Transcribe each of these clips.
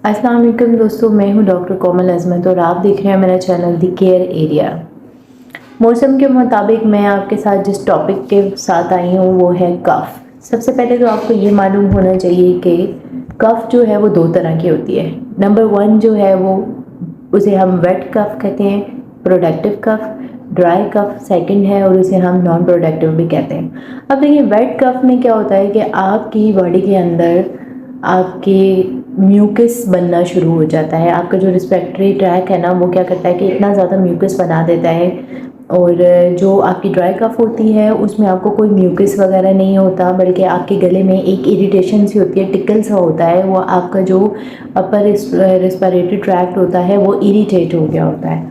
अस्सलाम वालेकुम दोस्तों, मैं हूं डॉक्टर कोमल अज़मत और आप देख रहे हैं मेरा चैनल द केयर एरिया। मौसम के मुताबिक मैं आपके साथ जिस टॉपिक के साथ आई हूं वो है कफ़। सबसे पहले तो आपको ये मालूम होना चाहिए कि कफ़ जो है वो दो तरह की होती है। नंबर वन जो है वो उसे हम वेट कफ़ कहते हैं, प्रोडक्टिव कफ़। ड्राई कफ़ सेकंड है और उसे हम नॉन प्रोडक्टिव भी कहते हैं। अब देखिए, वेट कफ़ में क्या होता है कि आपकी बॉडी के अंदर आपके म्यूकस बनना शुरू हो जाता है। आपका जो रिस्पिरेटरी ट्रैक है ना, वो क्या करता है कि इतना ज़्यादा म्यूकस बना देता है। और जो आपकी ड्राई कफ़ होती है उसमें आपको कोई म्यूकस वगैरह नहीं होता, बल्कि आपके गले में एक इरिटेशन सी होती है, टिकल सा होता है। वो आपका जो अपर रिस्पिरेटरी ट्रैक्ट होता है वो इरिटेट हो गया होता है।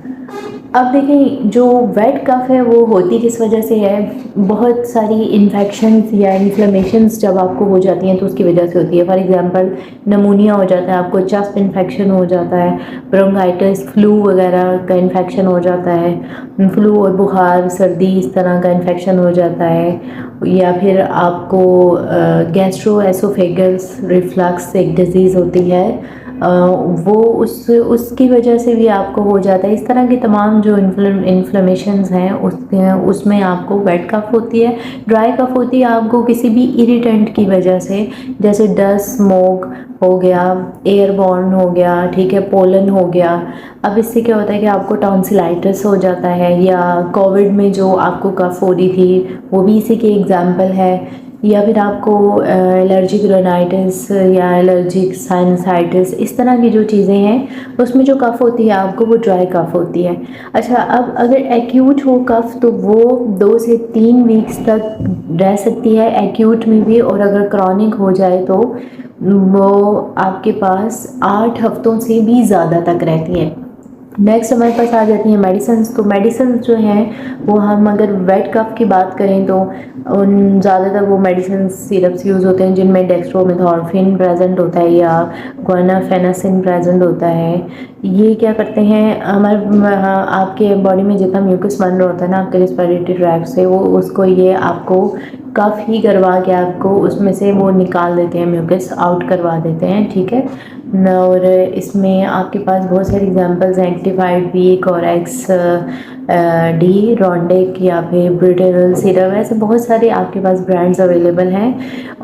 अब देखें, जो वेट कफ़ है वो होती किस वजह से है। बहुत सारी इन्फेक्शंस या इन्फ्लेमेशंस जब आपको हो जाती हैं तो उसकी वजह से होती है। फॉर एग्जांपल, नमूनिया हो जाता है, आपको चेस्ट इन्फेक्शन हो जाता है, ब्रोंकाइटिस, फ्लू वगैरह का इन्फेक्शन हो जाता है, फ्लू और बुखार, सर्दी इस तरह का इन्फेक्शन हो जाता है। या फिर आपको गैस्ट्रो एसोफेगस रिफ्लक्स एक डिज़ीज़ होती है, वो उसकी वजह से भी आपको हो जाता है। इस तरह की तमाम जो इन्फ्लेमेशंस हैं उसमें आपको वेट कफ़ होती है। ड्राई कफ़ होती है आपको किसी भी इरिटेंट की वजह से, जैसे डस्ट, स्मोक हो गया, एयरबॉर्न हो गया, ठीक है, पोलन हो गया। अब इससे क्या होता है कि आपको टॉन्सिलाइटिस हो जाता है, या कोविड में जो आपको कफ़ हो रही थी वो भी इसी के एग्जाम्पल है। या फिर आपको एलर्जिक राइनाइटिस या एलर्जिक साइनसाइटिस, इस तरह की जो चीज़ें हैं उसमें जो कफ़ होती है आपको वो ड्राई कफ़ होती है। अच्छा, अब अगर एक्यूट हो कफ़ तो वो 2 से 3 वीक्स तक रह सकती है एक्यूट में भी, और अगर क्रॉनिक हो जाए तो वो आपके पास 8 हफ्तों से भी ज़्यादा तक रहती है। नेक्स्ट हमारे पास आ जाती हैं मेडिसिन्स। तो मेडिसिन्स जो हैं वो हम अगर वेट कफ़ की बात करें तो उन ज़्यादातर वो मेडिसिन्स सिरप्स यूज़ होते हैं जिनमें डेक्स्ट्रोमेथॉर्फिन प्रेजेंट होता है या गुआनाफेनासिन प्रेजेंट होता है। ये क्या करते हैं, हमारे आपके बॉडी में जितना म्यूकस बन रहा होता है ना आपके रिस्पिरेटरी ट्रैक्ट से, वो उसको ये आपको कफ़ ही करवा के आपको उसमें से वो निकाल देते हैं, म्यूकस आउट करवा देते हैं, ठीक है। और इसमें आपके पास बहुत सारी एग्जांपल्स हैं, एक्टिफाइड बी, कोरेक्स डी, रॉन्डेक या फिर ब्रिटेरल सिरप, ऐसे बहुत सारे आपके पास ब्रांड्स अवेलेबल हैं।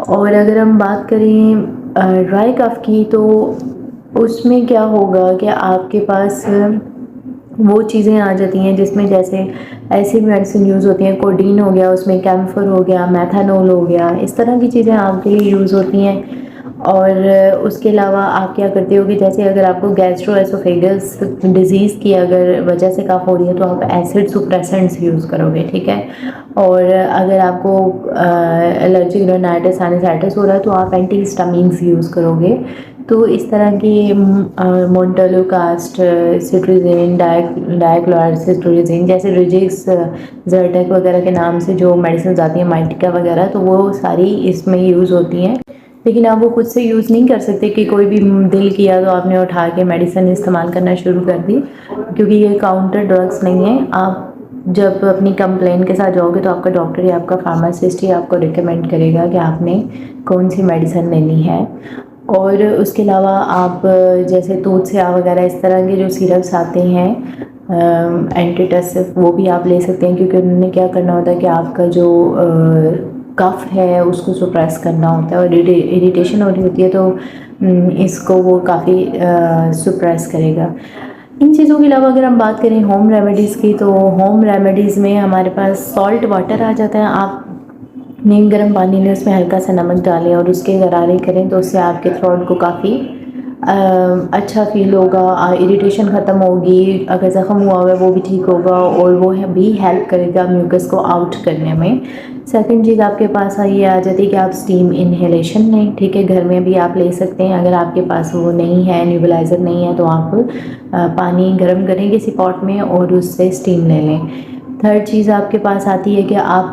और अगर हम बात करें ड्राई कफ़ की तो उसमें क्या होगा कि आपके पास वो चीज़ें आ जाती हैं जिसमें जैसे ऐसी मेडिसिन यूज़ होती हैं, कोडीन हो गया, उसमें कैम्फर हो गया, मैथानोल हो गया, इस तरह की चीज़ें आपके लिए यूज़ होती हैं। और उसके अलावा आप क्या करते हो कि जैसे अगर आपको गैस्ट्रो एसोफेगस डिज़ीज़ की अगर वजह से कफ हो रही है तो आप एसिड सुप्रेसेंट्स यूज़ करोगे, ठीक है। और अगर आपको एलर्जिक राइनाइटिस साइनसाइटिस हो रहा है तो आप एंटी हिस्टामिन्स यूज़ करोगे। तो इस तरह की मोन्टेलोकास्ट, सिट्रीजिन, डायक्लोराइड सिट्रीजिन जैसे रिजिक्स, जर्टेक वगैरह के नाम से जो मेडिसिन आती हैं, माइटिका वगैरह, तो वो सारी इसमें यूज़ होती हैं। लेकिन आप वो खुद से यूज़ नहीं कर सकते कि कोई भी दिल किया तो आपने उठा के मेडिसिन इस्तेमाल करना शुरू कर दी, क्योंकि ये काउंटर ड्रग्स नहीं है। आप जब अपनी कंप्लेन के साथ जाओगे तो आपका डॉक्टर या आपका फार्मासिस्ट ही आपको रिकमेंड करेगा कि आपने कौन सी मेडिसिन लेनी है। और उसके अलावा आप जैसे तूत स्याह वगैरह इस तरह के जो सिरप्स आते हैं एंटीटसिव, वो भी आप ले सकते हैं, क्योंकि उन्होंने क्या करना होता है कि आपका जो कफ है उसको सप्रेस करना होता है, और इरिटेशन हो रही होती है तो इसको वो काफ़ी सप्रेस करेगा। इन चीज़ों के अलावा अगर हम बात करें होम रेमेडीज़ की, तो होम रेमेडीज़ में हमारे पास सॉल्ट वाटर आ जाता है। आप नीम गर्म पानी में उसमें हल्का सा नमक डालें और उसके गरारे करें तो उससे आपके थ्रोट को काफ़ी अच्छा फील होगा, इरिटेशन ख़त्म होगी, अगर ज़ख़म हुआ हुआ है वो भी ठीक होगा, और वो भी हेल्प करेगा म्यूकस को आउट करने में। सेकंड चीज़ आपके पास ये आ जाती है कि आप स्टीम इन्हेलेशन लें, ठीक है, घर में भी आप ले सकते हैं। अगर आपके पास वो नहीं है, न्यूबलाइज़र नहीं है, तो आप पानी गर्म करें किसी पॉट में और उससे स्टीम ले लें। थर्ड चीज़ आपके पास आती है कि आप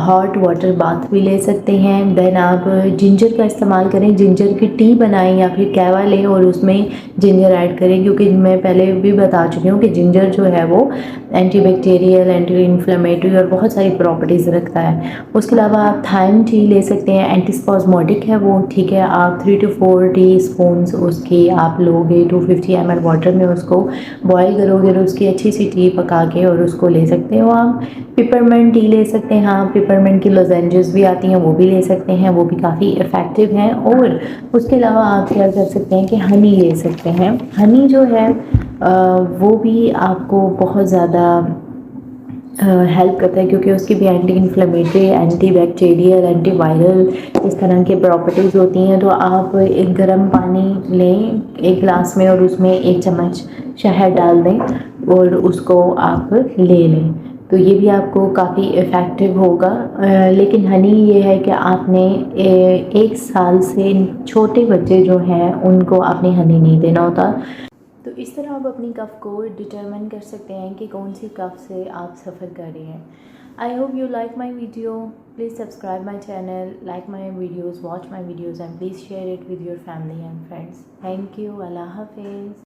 हॉट वाटर बाथ भी ले सकते हैं। देन आप जिंजर का इस्तेमाल करें, जिंजर की टी बनाएं या फिर कहवा लें और उसमें जिंजर ऐड करें, क्योंकि मैं पहले भी बता चुकी हूँ कि जिंजर जो है वो एंटीबैक्टीरियल, एंटी इन्फ्लेमेटरी और बहुत सारी प्रॉपर्टीज़ रखता है। उसके अलावा आप थाइम टी ले सकते हैं, एंटीस्पाज़मोटिक है वो, ठीक है। आप 3 to 4 टी स्पून्स उसकी आप लोगे 250 ml वाटर में, उसको बॉयल करोगे और उसकी अच्छी सी टी पका के और उसको ले सकते हो आप। पिपरमेंट टी ले सकते हैं आप, पिपरमेंट की लोजेंजेस भी आती हैं वो भी ले सकते हैं, वो भी काफ़ी इफ़ेक्टिव हैं। और उसके अलावा आप क्या कर सकते हैं कि हनी ले सकते हैं। हनी जो है वो भी आपको बहुत ज़्यादा हेल्प करता है, क्योंकि उसकी भी anti inflammatory, anti bacterial, anti viral इस तरह की प्रॉपर्टीज़ होती हैं। तो आप एक गर्म पानी लें एक गिलास में और उसमें 1 चम्मच शहद डाल दें और उसको आप ले लें, तो ये भी आपको काफ़ी इफ़ेक्टिव होगा। लेकिन हनी ये है कि आपने 1 साल से छोटे बच्चे जो हैं उनको आपने हनी नहीं देना होता। तो इस तरह आप अपनी कफ़ को डिटरमिन कर सकते हैं कि कौन सी कफ़ से आप सफ़र कर रहे हैं। I hope you like my video, please subscribe my channel, like my videos, watch my videos and please share it with your family and friends. Thank you, अल्लाह हाफिज़।